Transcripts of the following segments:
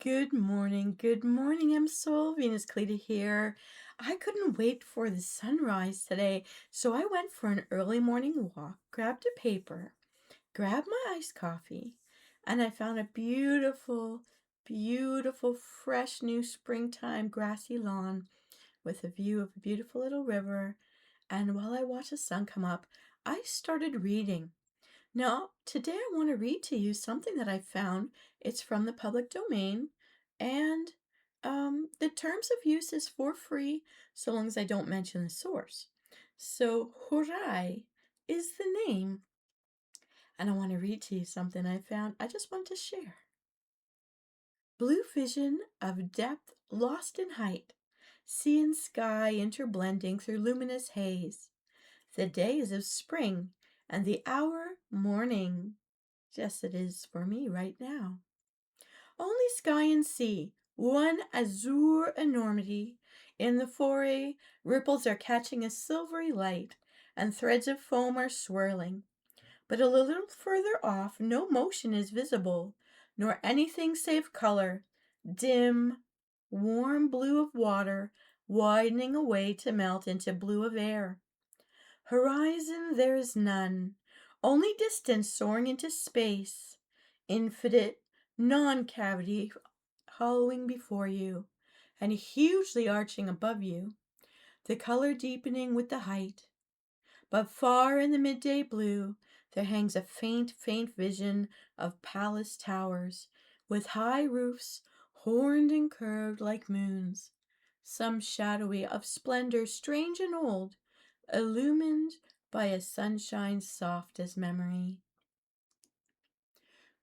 Good morning, Msoul. Venus Callida here. I couldn't wait for the sunrise today, so I went for an early morning walk, grabbed a paper, grabbed my iced coffee, and I found a beautiful, beautiful, fresh new springtime grassy lawn with a view of a beautiful little river. And while I watched the sun come up, I started reading. Now, today I want to read to you something that I found. It's from the public domain, and the terms of use is for free so long as I don't mention the source. So, Horai is the name, and I want to read to you something I found. I just want to share. Blue vision of depth lost in height, sea and sky interblending through luminous haze. The day is of spring, and the hour morning. Just it is for me right now. Only sky and sea, one azure enormity. In the foray, ripples are catching a silvery light, and threads of foam are swirling. But a little further off, no motion is visible, nor anything save color, dim, warm blue of water, widening away to melt into blue of air. Horizon there is none, only distance soaring into space, infinite, non-cavity hollowing before you, and hugely arching above you, the color deepening with the height. But far in the midday blue there hangs a faint, faint vision of palace towers, with high roofs, horned and curved like moons, some shadowy of splendor strange and old, illumined by a sunshine soft as memory.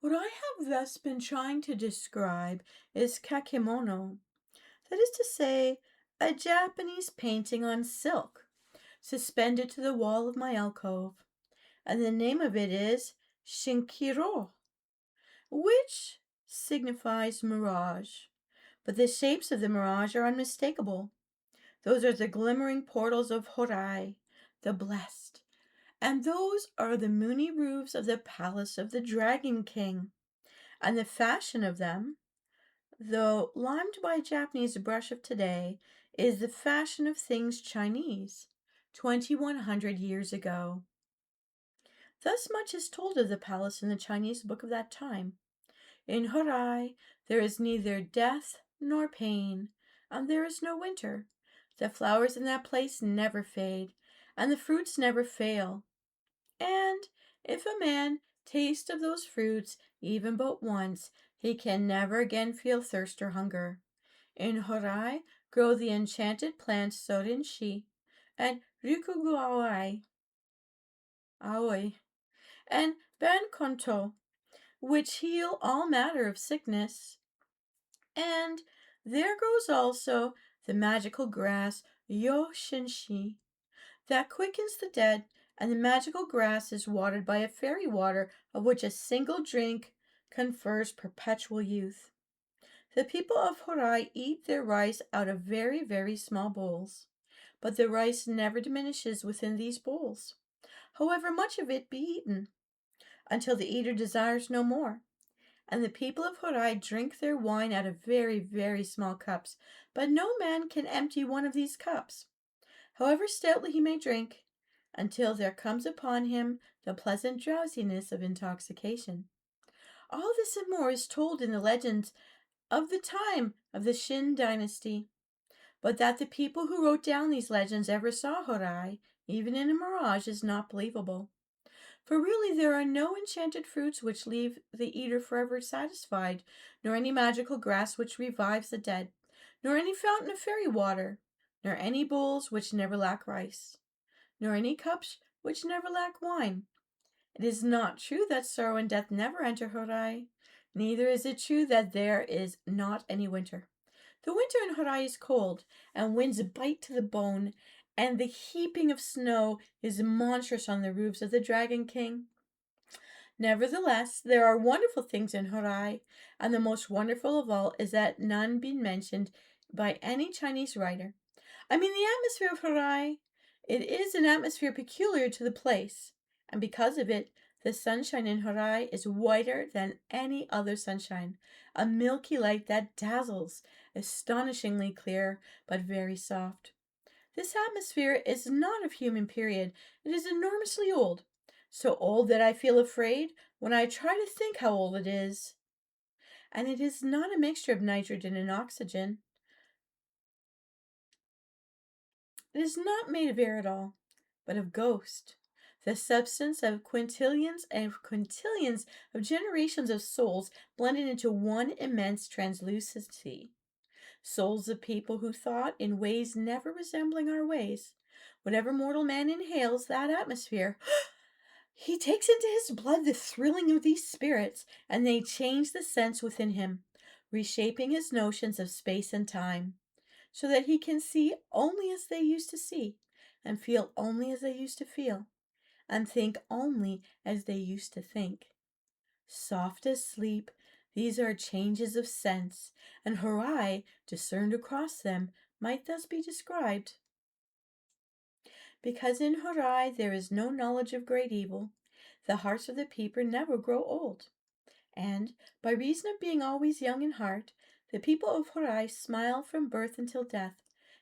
What I have thus been trying to describe is kakemono, that is to say, a Japanese painting on silk, suspended to the wall of my alcove, and the name of it is shinkiro, which signifies mirage. But the shapes of the mirage are unmistakable. Those are the glimmering portals of Horai, the blessed, and those are the moony roofs of the palace of the Dragon King, and the fashion of them, though limed by a Japanese brush of today, is the fashion of things Chinese, 2100 years ago. Thus much is told of the palace in the Chinese book of that time. In Horai there is neither death nor pain, and there is no winter. The flowers in that place never fade, and the fruits never fail. And if a man taste of those fruits even but once, he can never again feel thirst or hunger. In Horai grow the enchanted plants Sorinshi and Ryukugu Aoi, and Bankonto, which heal all matter of sickness. And there grows also the magical grass Yoshinshi, that quickens the dead, and the magical grass is watered by a fairy water of which a single drink confers perpetual youth. The people of Horai eat their rice out of very, very small bowls, but the rice never diminishes within these bowls, however much of it be eaten, until the eater desires no more. And the people of Horai drink their wine out of very, very small cups, but no man can empty one of these cups, however stoutly he may drink, until there comes upon him the pleasant drowsiness of intoxication. All this and more is told in the legends of the time of the Shin dynasty, but that the people who wrote down these legends ever saw Horai, even in a mirage, is not believable. For really there are no enchanted fruits which leave the eater forever satisfied, nor any magical grass which revives the dead, nor any fountain of fairy water, nor any bowls which never lack rice, nor any cups which never lack wine. It is not true that sorrow and death never enter Horai, neither is it true that there is not any winter. The winter in Horai is cold, and winds bite to the bone, and the heaping of snow is monstrous on the roofs of the Dragon King. Nevertheless, there are wonderful things in Horai, and the most wonderful of all is that none been mentioned by any Chinese writer. I mean the atmosphere of Horai. It is an atmosphere peculiar to the place, and because of it, The sunshine in Horai is whiter than any other sunshine, a milky light that dazzles, astonishingly clear, but very soft. This atmosphere is not of human period, it is enormously old, so old that I feel afraid when I try to think how old it is. And it is not a mixture of nitrogen and oxygen. It is not made of air at all, but of ghost, the substance of quintillions of generations of souls blended into one immense translucency. Souls of people who thought in ways never resembling our ways. Whatever mortal man inhales that atmosphere, he takes into his blood the thrilling of these spirits, and they change the sense within him, reshaping his notions of space and time, so that he can see only as they used to see, and feel only as they used to feel, and think only as they used to think. Soft as sleep, these are changes of sense, and Horai, discerned across them, might thus be described. Because in Horai there is no knowledge of great evil, the hearts of the people never grow old. And, by reason of being always young in heart, the people of Horai smile from birth until death,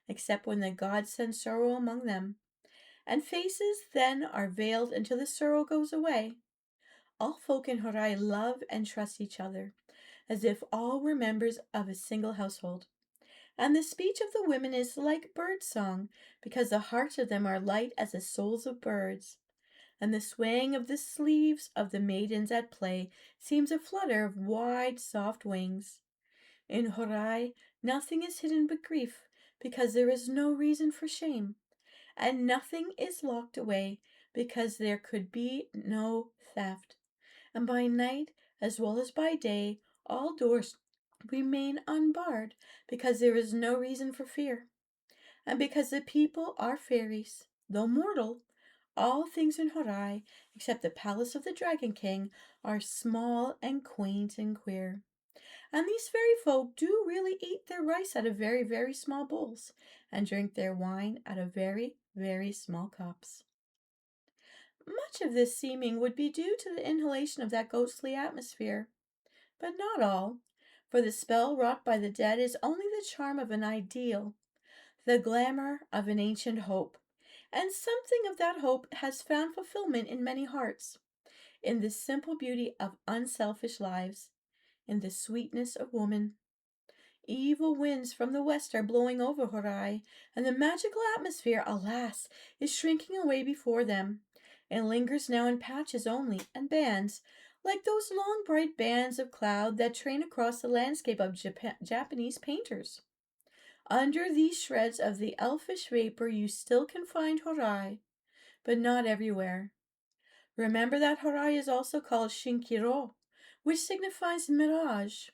except when the gods send sorrow among them. And faces then are veiled until the sorrow goes away. All folk in Horai love and trust each other, as if all were members of a single household. And the speech of the women is like bird song, because the hearts of them are light as the souls of birds. And the swaying of the sleeves of the maidens at play seems a flutter of wide, soft wings. In Horai, nothing is hidden but grief, because there is no reason for shame, and nothing is locked away, because there could be no theft. And by night, as well as by day, all doors remain unbarred, because there is no reason for fear. And because the people are fairies, though mortal, all things in Horai, except the palace of the Dragon King, are small and quaint and queer. And these fairy folk do really eat their rice out of very, very small bowls, and drink their wine out of very, very small cups. Much of this seeming would be due to the inhalation of that ghostly atmosphere, but not all, for the spell wrought by the dead is only the charm of an ideal, the glamour of an ancient hope, and something of that hope has found fulfillment in many hearts, in the simple beauty of unselfish lives, in the sweetness of woman. Evil winds from the west are blowing over Horai, and the magical atmosphere, alas, is shrinking away before them, and lingers now in patches only, and bands, like those long bright bands of cloud that train across the landscape of Japanese painters. Under these shreds of the elfish vapor you still can find Horai, but not everywhere. Remember that Horai is also called Shinkiro, which signifies mirage,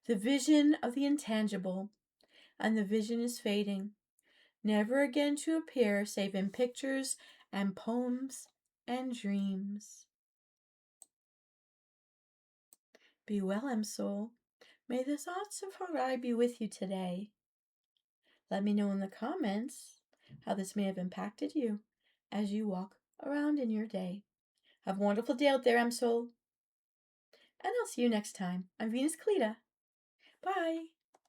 the vision of the intangible, and the vision is fading, never again to appear save in pictures and poems and dreams. Be well, Msoul. May the thoughts of Horai be with you today. Let me know in the comments how this may have impacted you as you walk around in your day. Have a wonderful day out there, Msoul. And I'll see you next time. I'm Venus Callida. Bye.